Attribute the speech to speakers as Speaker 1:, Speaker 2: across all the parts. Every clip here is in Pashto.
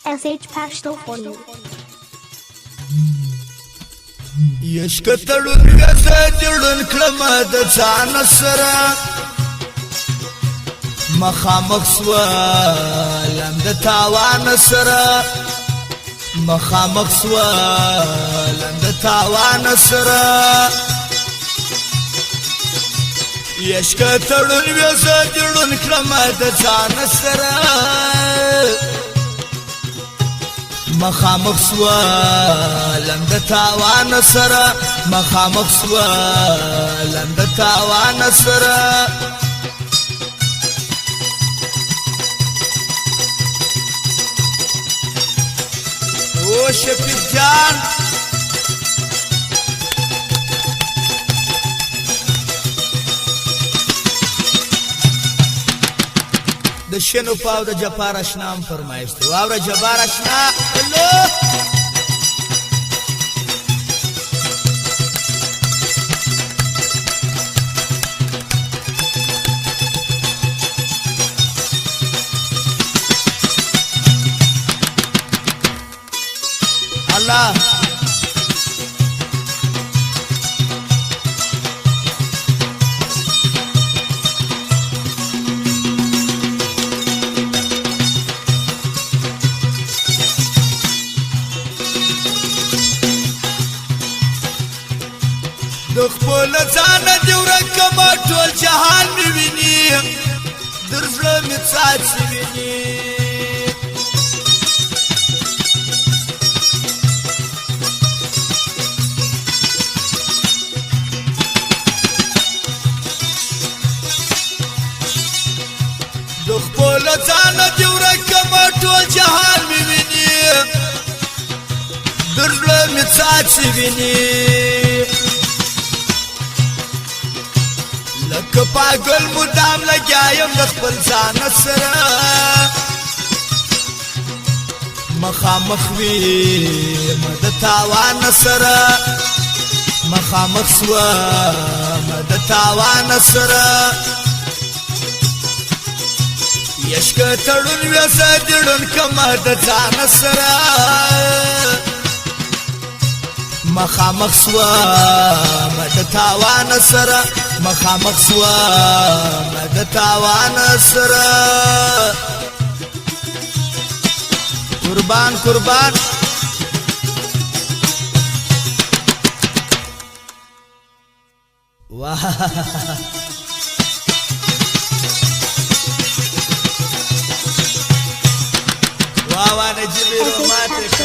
Speaker 1: SH Pashto for you.
Speaker 2: يشكتلون يسجلون كلمة دسان السرا مخامق سوالم دتاوان السرا مخامق سوالم دتاوان السرا يشكتلون يسجلون كلمة دسان السرا مخامق سوالم دتاوان سرا مخامق سوالم دتاوان سرا او شفیق جان د شنو پاو د جبار اشنا هم فرمایش دی واوره جبار اشنا الله دخبول زانا دیورکم ټول جهان می ویني درزړه می څاڅي ویني دخبول زانا دیورکم ټول جهان می ویني درزړه می څاڅي ویني لکه پاگل مدام لګایم د خپل ځان سره مخامخ وي د تاوان سره مخامخ سوم د تاوان سره یشکه تړون وسه دړون کما د ځان سره مخامخ سوم د تاوان سره مخامخ سوم د تاوان سره قربان قربان واه واه نجيب روماتيك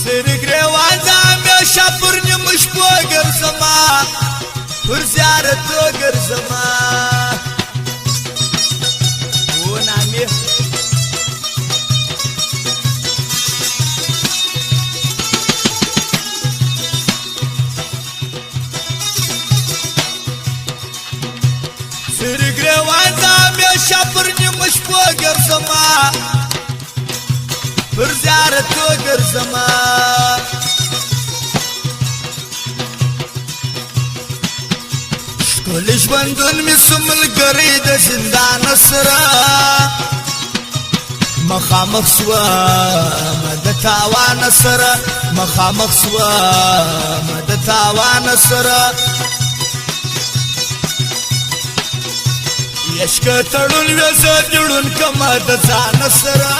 Speaker 2: سرګریوان ځم شپر نیمش پوګر زما پر زیارت وګر زما و نامي سرګریوان ځم شپر نیمش پوګر زما پر زیارت وګر زما ټول ژوندون می سملګری د زندان سره مخامخ سوم د تاوان سره مخامخ سوم د تاوان سره یشکه تړون وسه جوړون کما د ځان سره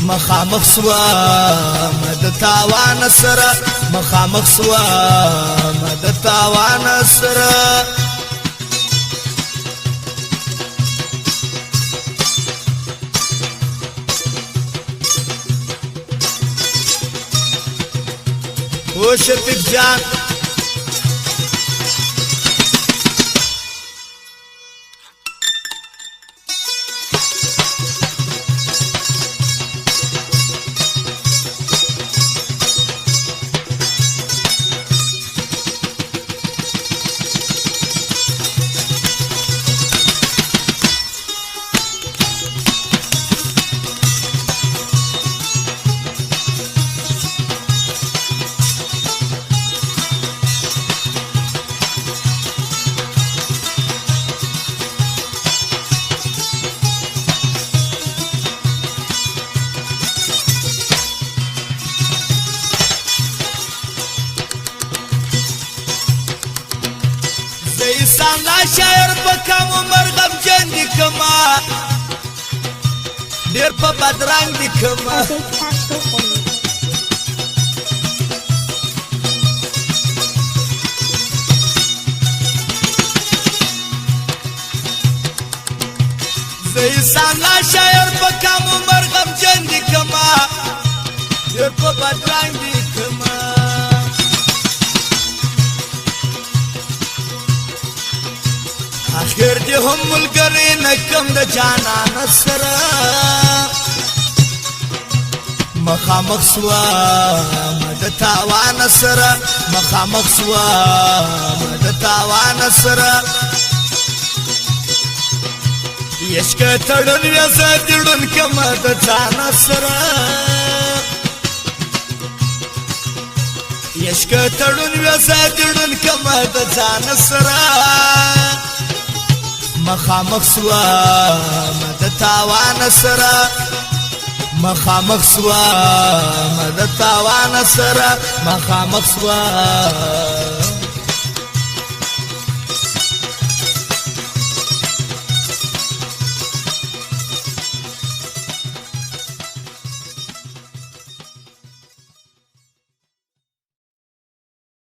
Speaker 2: مخامخ سوم د تاوان سره مخامخ سوم د تاوان سره او شفیق جان انسان لا شاعر په کم عمر غمجن دي کما ډېر په بدرنګ دي کما انسان لا شاعر په کم عمر غمجن دي کما ډېر په بدرنګ دي کما آخر دې هم ملګری نه کم د جانان سره مخامخ سوم د تاوان سره مخامخ سوم د تاوان سره یشک تړون ویسه تړون کما د ځان سره یشک تړون ویسه تړون کما د ځان سره مخامخ سوم د تاوان سره مخامخ سوم د تاوان سره مخامخ سوم